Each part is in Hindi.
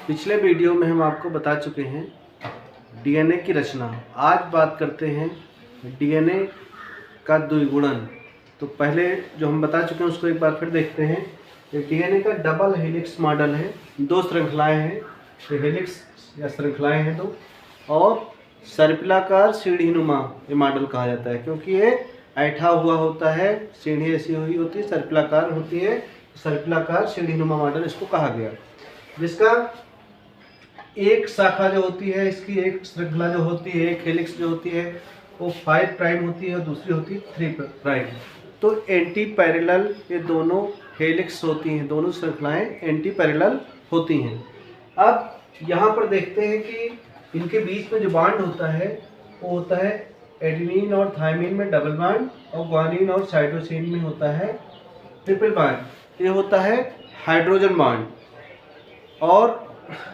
पिछले वीडियो में हम आपको बता चुके हैं डीएनए की रचना। आज बात करते हैं डीएनए का द्विगुणन। तो पहले जो हम बता चुके हैं उसको एक बार फिर देखते हैं। डीएनए का डबल हेलिक्स मॉडल है, दो श्रृंखलाएं हैं, हेलिक्स या श्रृंखलाएं हैं दो, और सर्पिलाकार सीढ़ीनुमा ये मॉडल कहा जाता है क्योंकि ये ऐठा हुआ होता है, सीढ़ी ऐसी हुई होती है, सर्पिलाकार होती है, सर्पिलाकार सीढ़ीनुमा मॉडल इसको कहा गया। जिसका एक शाखा जो होती है, इसकी एक श्रृंखला जो होती है, एक हेलिक्स जो होती है वो 5 प्राइम होती है और दूसरी होती है 3 प्राइम। तो एंटी पैरेलल ये दोनों हेलिक्स होती हैं, दोनों श्रृंखलाएं एंटी पैरेलल होती हैं। अब यहाँ पर देखते हैं कि इनके बीच में जो बॉन्ड होता है वो होता है एडेनिन और थायमिन में डबल बॉन्ड, और ग्वानिन और साइटोसिन में होता है ट्रिपल बॉन्ड। ये होता है हाइड्रोजन बॉन्ड। और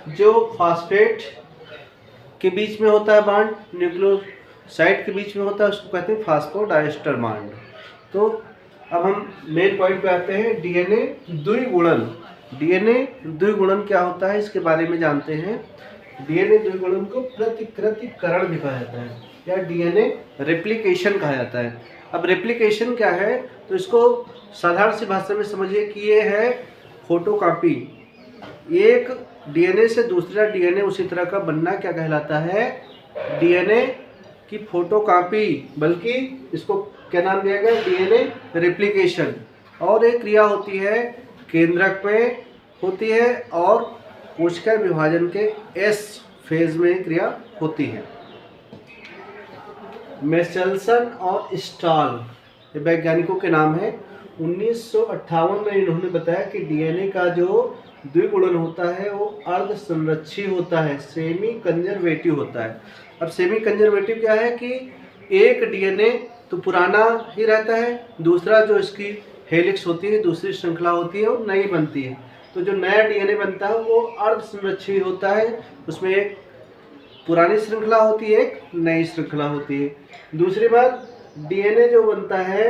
जो फास्फेट के बीच में होता है बॉन्ड, न्यूक्लियोसाइड के बीच में होता है, उसको कहते हैं फास्फोडाइस्टर बॉन्ड। तो अब हम मेन पॉइंट पे आते हैं, डीएनए द्विगुणन। डीएनए द्विगुणन क्या होता है इसके बारे में जानते हैं। डीएनए द्विगुणन को प्रतिकृतिकरण भी कहा जाता है या डीएनए रेप्लिकेशन कहा जाता है। अब रेप्लिकेशन क्या है तो इसको साधारण सी भाषा में समझिए कि ये है फोटोकॉपी। एक डीएनए से दूसरा डीएनए उसी तरह का बनना क्या कहलाता है, डीएनए की फोटोकॉपी, बल्कि इसको क्या नाम दिया गया, डीएनए रेप्लिकेशन। और एक क्रिया होती है केंद्रक में होती है और कोशिका विभाजन के एस फेज में क्रिया होती है। मेसेल्सन और स्टॉल ये वैज्ञानिकों के नाम है। 1958 में इन्होंने बताया कि डीएनए का जो द्विगुणन होता है वो अर्ध संरक्षी होता है, सेमी कंजर्वेटिव होता है। अब सेमी कंजर्वेटिव क्या है कि एक डीएनए तो पुराना ही रहता है, दूसरा जो इसकी हेलिक्स होती है, दूसरी श्रृंखला होती है, वो नई बनती है। तो जो नया डीएनए बनता है वो अर्ध संरक्षी होता है, उसमें एक पुरानी श्रृंखला होती है, एक नई श्रृंखला होती है। दूसरी बात, डीएनए जो बनता है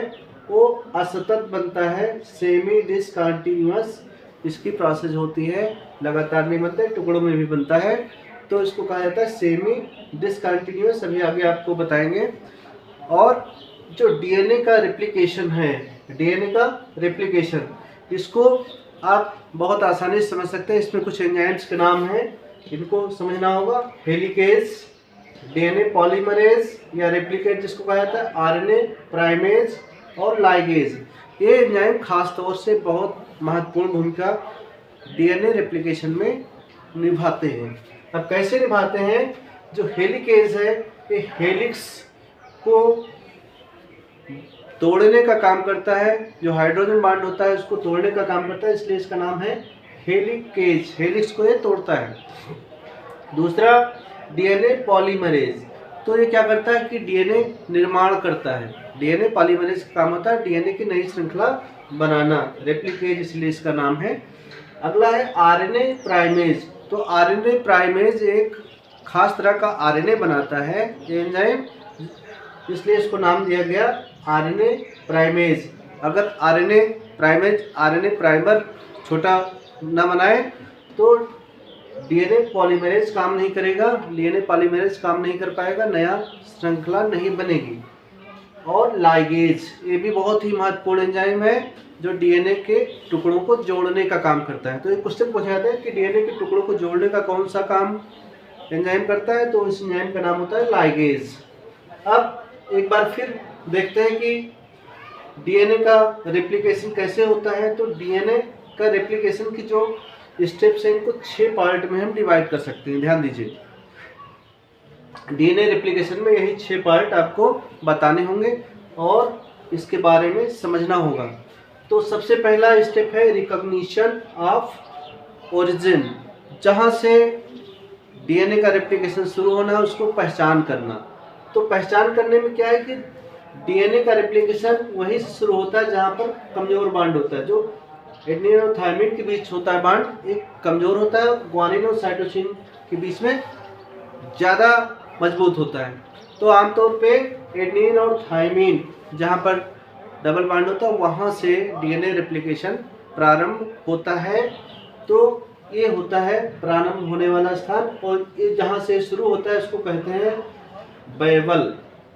वो असतत बनता है, सेमी डिसकंटिन्यूअस इसकी प्रोसेस होती है, लगातार नहीं बनता है, टुकड़ों में भी बनता है, तो इसको कहा जाता है सेमी डिसकंटिन्यूअस। अभी आगे आपको बताएंगे। और जो डीएनए का रेप्लिकेशन है, डीएनए का रेप्लिकेशन, इसको आप बहुत आसानी से समझ सकते हैं। इसमें कुछ एंजाइम्स के नाम हैं, इनको समझना होगा। हेलिकेज, डीएनए पॉलीमरेज या रेप्लिकेट जिसको कहा जाता है, आरएनए प्राइमेज और लाइगेज, ये एंजाइम खास तौर से बहुत महत्वपूर्ण भूमिका डीएनए रेप्लिकेशन में निभाते हैं। अब कैसे निभाते हैं, जो हेलिकेज है ये हेलिक्स को तोड़ने का काम करता है, जो हाइड्रोजन बॉन्ड होता है उसको तोड़ने का काम करता है, इसलिए इसका नाम है हेलिकेज, हेलिक्स को ये तोड़ता है। दूसरा डीएनए पॉलीमरेज, तो ये क्या करता है कि डीएनए निर्माण करता है। डीएनए पॉलीमरेज का काम होता है डीएनए की नई श्रृंखला बनाना, रेप्लिकेज इसलिए इसका नाम है। अगला है आरएनए प्राइमेज। तो आरएनए प्राइमेज एक खास तरह का आरएनए बनाता है एंजाइम, इसलिए इसको नाम दिया गया आरएनए प्राइमेज। अगर आरएनए प्राइमेज आरएनए प्राइमर छोटा न बनाए तो डीएनए पॉलीमरेज काम नहीं करेगा, डीएनए पॉलीमरेज काम नहीं कर पाएगा, नया श्रृंखला नहीं बनेगी। और लाइगेज, ये भी बहुत ही महत्वपूर्ण एंजाइम है जो डीएनए के टुकड़ों को जोड़ने का काम करता है। तो एक क्वेश्चन पूछा जाता है कि डीएनए के टुकड़ों को जोड़ने का कौन सा काम एंजाइम करता है, तो इस एंजाइम का नाम होता है लाइगेज। अब एक बार फिर देखते हैं कि डीएनए का रेप्लिकेशन कैसे होता है। तो डीएनए का रेप्लिकेशन की जो स्टेप्स हैं इनको 6 पार्ट में हम डिवाइड कर सकते हैं। ध्यान दीजिए, डीएनए रेप्लिकेशन में यही 6 पार्ट आपको बताने होंगे और इसके बारे में समझना होगा। तो सबसे पहला स्टेप है रिकॉग्निशन ऑफ ओरिजिन, जहाँ से डीएनए का रेप्लिकेशन शुरू होना है उसको पहचान करना। तो पहचान करने में क्या है कि डीएनए का रेप्लिकेशन वहीं से शुरू होता है जहाँ पर कमजोर बॉन्ड होता है। जो एडेनिन और थायमिन के बीच होता है बॉन्ड एक कमजोर होता है, ग्वानिन और साइटोसिन के बीच में ज़्यादा मजबूत होता है। तो आमतौर पे एडेनिन और थायमिन जहाँ पर डबल बॉन्ड होता है वहाँ से डीएनए रेप्लिकेशन प्रारंभ होता है। तो ये होता है प्रारंभ होने वाला स्थान, और ये जहाँ से शुरू होता है उसको कहते हैं बैबल।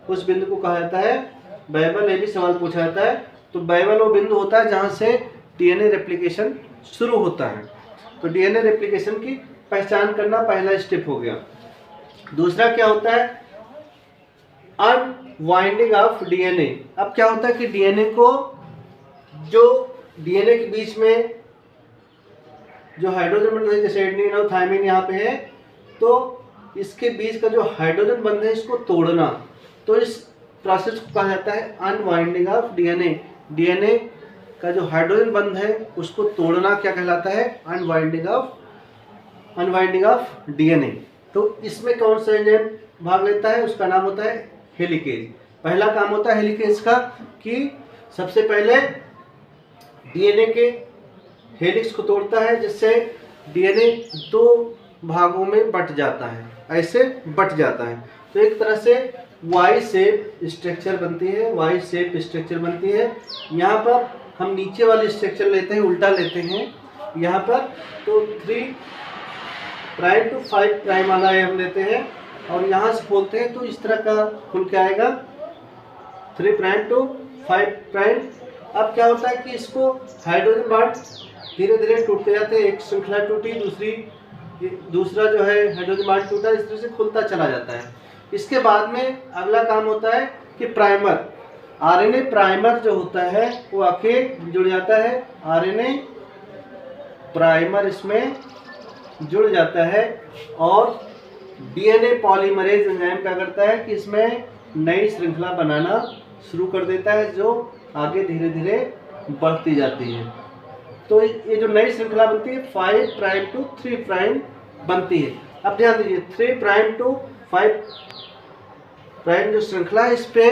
उस बिंदु को कहा जाता है बैबल। ये भी सवाल पूछा जाता है। तो बैबल वो बिंदु होता है जहाँ से डीएनए रेप्लिकेशन शुरू होता है। तो डीएनए रेप्लिकेशन की पहचान करना पहला स्टेप हो गया। दूसरा क्या होता है, अनवाइंडिंग ऑफ डीएनए। अब क्या होता है कि डीएनए को, जो डीएनए के बीच में जो हाइड्रोजन बंध है, जैसे एडेनिन और थायमिन यहाँ पे है, तो इसके बीच का जो हाइड्रोजन बंध है इसको तोड़ना, तो इस प्रोसेस को कहा जाता है अनवाइंडिंग ऑफ डीएनए। डीएनए का जो हाइड्रोजन बंध है उसको तोड़ना क्या कहलाता है, अनवाइंडिंग ऑफ डीएनए। तो इसमें कौन सा एंजाइम भाग लेता है, उसका नाम होता है हेलिकेज। पहला काम होता है हेलिकेज का कि सबसे पहले डीएनए के हेलिक्स को तोड़ता है, जिससे डीएनए दो भागों में बट जाता है, ऐसे बट जाता है। तो एक तरह से वाई शेप स्ट्रक्चर बनती है, वाई शेप स्ट्रक्चर बनती है। यहाँ पर हम नीचे वाली स्ट्रक्चर लेते हैं, उल्टा लेते हैं यहाँ पर, तो 3 प्राइम टू 5 प्राइम वाला हम लेते हैं, और यहाँ से खोलते हैं तो इस तरह का खुल के आएगा 3 प्राइम टू 5 प्राइम। अब क्या होता है कि इसको हाइड्रोजन बॉन्ड धीरे धीरे टूटते जाते हैं, एक श्रृंखला टूटी, दूसरा जो है हाइड्रोजन बॉन्ड टूटा, इस तरह से खुलता चला जाता है। इसके बाद में अगला काम होता है कि प्राइमर, आरएनए प्राइमर जो होता है वो आके जुड़ जाता है, आरएनए प्राइमर इसमें जुड़ जाता है, और डीएनए पॉलीमरेज एंजाइम क्या करता है कि इसमें नई श्रृंखला बनाना शुरू कर देता है, जो आगे धीरे धीरे बढ़ती जाती है। तो ये जो नई श्रृंखला बनती है 5 प्राइम टू 3 प्राइम बनती है। अब ध्यान दीजिए 3 प्राइम टू 5 प्राइम जो श्रृंखला है, इस पे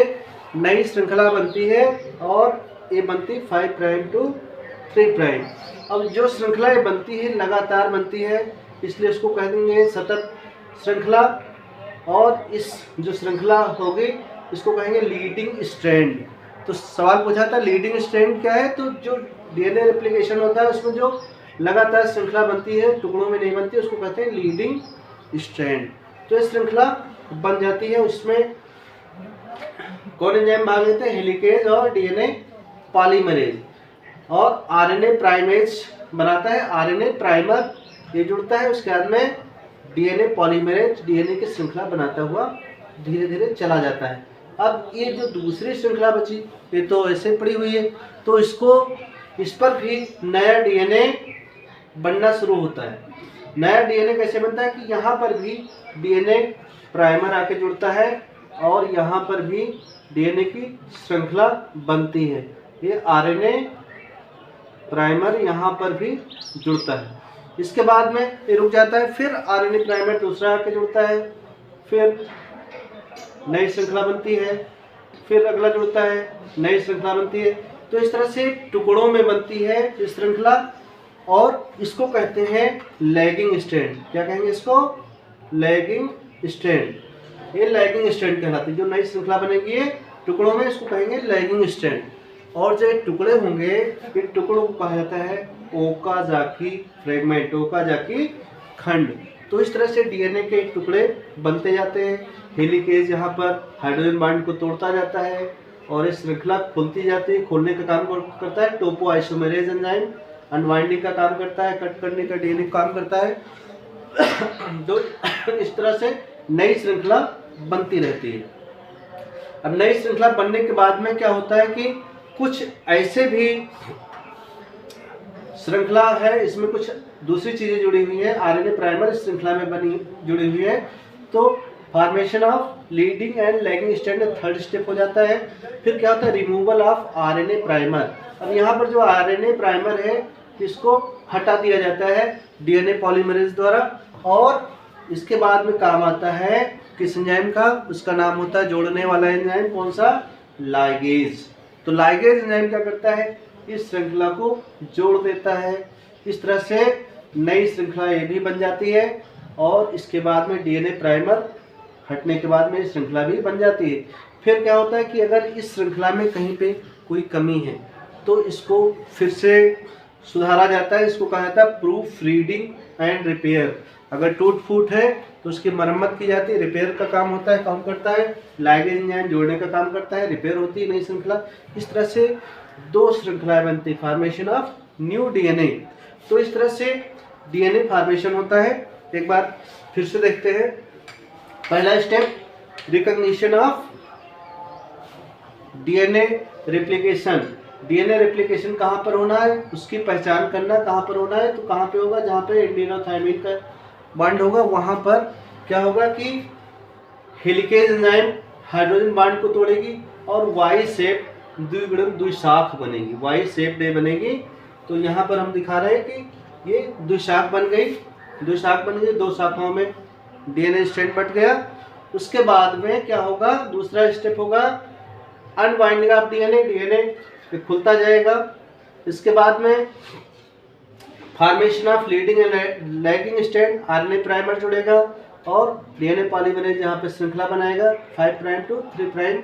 नई श्रृंखला बनती है, और ये बनती 5 प्राइम टू 3 प्राइम। अब जो श्रृंखला ये बनती है लगातार बनती है, इसलिए इसको कह देंगे सतत श्रृंखला, और इस जो श्रृंखला होगी इसको कहेंगे लीडिंग स्ट्रैंड। तो सवाल पूछा था लीडिंग स्ट्रैंड क्या है, तो जो डीएनए रेप्लिकेशन होता है उसमें जो लगातार श्रृंखला बनती है, टुकड़ों में नहीं बनती, उसको कहते हैं लीडिंग स्ट्रैंड। तो ये श्रृंखला बन जाती है, उसमें कौन एंजाइम भाग लेते हैं, हेलिकेज और डीएनए पॉलीमरेज, और आरएनए प्राइमेज बनाता है, आरएनए प्राइमर ये जुड़ता है, उसके बाद में डीएनए पॉलीमरेज डीएनए की श्रृंखला बनाता हुआ धीरे धीरे चला जाता है। अब ये जो दूसरी श्रृंखला बची ये तो ऐसे पड़ी हुई है, तो इस पर भी नया डीएनए बनना शुरू होता है। नया डीएनए कैसे बनता है कि यहाँ पर भी डीएनए प्राइमर आके जुड़ता है, और यहाँ पर भी डीएनए की श्रृंखला बनती है, ये आरएनए प्राइमर यहाँ पर भी जुड़ता है। इसके बाद में ये रुक जाता है, फिर आरएनए प्राइमर दूसरा आके जुड़ता है, फिर नई श्रृंखला बनती है, फिर अगला जुड़ता है, नई श्रृंखला बनती है। तो इस तरह से टुकड़ों में बनती है ये श्रृंखला, और इसको कहते हैं लैगिंग स्ट्रैंड। क्या कहेंगे इसको, लैगिंग स्ट्रैंड। ये लैगिंग स्ट्रैंड कहलाती है, जो नई श्रृंखला बनेगी टुकड़ों में, इसको कहेंगे लैगिंग स्ट्रैंड। और जो टुकड़े होंगे ये टुकड़ों को कहा जाता है ओकाजाकी फ्रेगमेंट, ओकाजाकी खंड। तो इस तरह से डीएनए के टुकड़े बनते जाते हैं, हेलिकेज यहाँ पर हाइड्रोजन बॉन्ड को तोड़ता जाता है, और इस श्रृंखला खुलती जाती है, खोलने का काम करता है टोपो आइसोमेरेज एंजाइम, अनवाइंडिंग का काम करता है, कट करने का डीएनए काम करता है। तो इस तरह से नई श्रृंखला बनती रहती है। अब नई श्रृंखला बनने के बाद में क्या होता है कि कुछ ऐसे भी श्रृंखला है, इसमें कुछ दूसरी चीजें जुड़ी हुई हैं, आरएनए प्राइमर इस श्रृंखला में बनी जुड़ी हुई है, तो formation of leading and lagging strand third step हो जाता है। फिर क्या होता है, रिमूवल ऑफ आरएनए प्राइमर। अब यहाँ पर जो आरएनए प्राइमर है इसको हटा दिया जाता है डीएनए पॉलीमरेज द्वारा, और इसके बाद में काम आता है किस एंजाइम का, उसका नाम होता है जोड़ने वाला एंजाइम, कौन सा, लाइगेज। तो लाइगेज एंजाइम क्या करता है, इस श्रृंखला को जोड़ देता है। इस तरह से नई श्रृंखला ये भी बन जाती है, और इसके बाद में डीएनए प्राइमर हटने के बाद में श्रृंखला भी बन जाती है। फिर क्या होता है कि अगर इस श्रृंखला में कहीं पे कोई कमी है तो इसको फिर से सुधारा जाता है, इसको कहा जाता है प्रूफ रीडिंग एंड रिपेयर। अगर टूट फूट है तो उसकी मरम्मत की जाती है, रिपेयर का काम होता है, काम करता है। लाइगेज एंजाइम जोड़ने का काम करता है, रिपेयर होती है नई श्रृंखला। इस तरह से 2 श्रृंखलाएं बनती है, फॉर्मेशन ऑफ न्यू डीएनए। तो इस तरह से डीएनए फॉर्मेशन होता है। एक बार फिर से देखते हैं। पहला step, recognition of DNA replication. DNA replication कहाँ पर होना है, उसकी पहचान करना कहाँ पर होना है। तो कहाँ पे होगा, जहाँ पे एडेनिन और थायमिन का बॉन्ड होगा वहाँ पर क्या होगा कि हेलिकेज एंजाइम हाइड्रोजन बॉन्ड को तोड़ेगी और वाई शेप द्विगुणन द्विशाख बनेगी, वाई शेप डे बनेगी। तो यहाँ पर हम दिखा रहे हैं कि ये द्विशाख बन गई, द्विशाख बन गई, 2 शाखाओं में डीएनए स्ट्रैंड बट गया। उसके बाद में क्या होगा, दूसरा स्टेप होगा अनवाइंडिंग ऑफ डीएनए, डीएनए खुलता जाएगा। इसके बाद में formation of leading and lagging strand, RNA primer जुड़ेगा और डीएनए पॉलीमरेज यहाँ पे श्रृंखला बनाएगा 5 प्राइम टू 3 प्राइम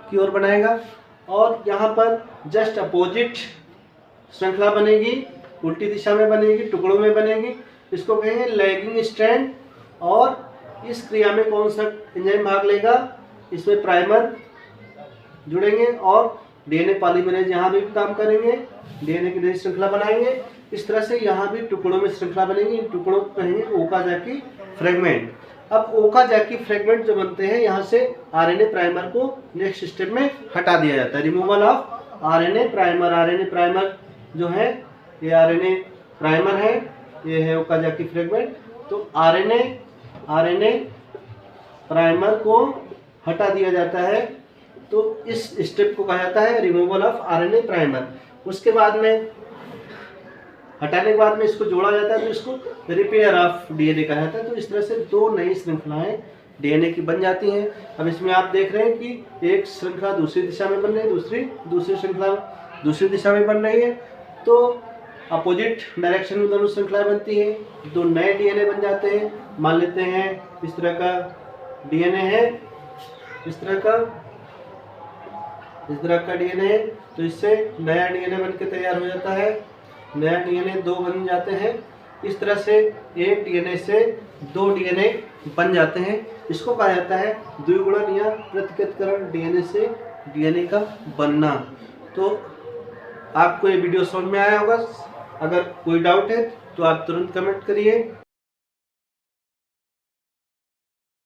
की ओर बनाएगा। और यहाँ पर जस्ट अपोजिट श्रृंखला बनेगी, उल्टी दिशा में बनेगी, टुकड़ों में बनेगी। इसको कहेंगे लैगिंग स्ट्रैंड। और इस क्रिया में कौन सा एंजाइम भाग लेगा, इसमें प्राइमर जुड़ेंगे और डीएनए पॉलीमरेज यहाँ भी काम करेंगे, डीएनए की नई श्रृंखला बनाएंगे। इस तरह से यहाँ भी टुकड़ों में श्रृंखला बनेगी। इन टुकड़ों को कहेंगे ओकाजाकी फ्रेगमेंट। अब ओकाजाकी फ्रेगमेंट जो बनते हैं, यहाँ से आरएनए प्राइमर को नेक्स्ट स्टेप में हटा दिया जाता है, removal of RNA primer. RNA primer जो है, ये आरएनए प्राइमर है, ये है ओकाजाकी फ्रेगमेंट। तो आरएनए प्राइमर को हटा दिया जाता है। तो इस स्टेप को कहा जाता है रिमूवल ऑफ आरएनए प्राइमर। उसके बाद में हटाने के बाद में इसको जोड़ा जाता है, तो इसको रिपेयर ऑफ डीएनए कहा जाता है। तो इस तरह से 2 नई श्रृंखलाएं डीएनए की बन जाती हैं। अब इसमें आप देख रहे हैं कि एक श्रृंखला दूसरी दिशा में बन रही है, दूसरी श्रृंखला दूसरी दिशा में बन रही है। तो अपोजिट डायरेक्शन में दोनों श्रृंखलाएं बनती हैं, 2 नए डीएनए बन जाते हैं। मान लेते हैं इस तरह का डीएनए है, इस तरह का डीएनए है। तो इससे नया डीएनए बन के तैयार हो जाता है, नया डीएनए 2 बन जाते हैं। इस तरह से एक डीएनए से 2 डीएनए बन जाते हैं। इसको कहा जाता है द्विगुणन या पृथक्करण डीएनए से डीएनए का बनना। तो आपको ये वीडियो समझ में आया होगा। अगर कोई डाउट है तो आप तुरंत कमेंट करिए।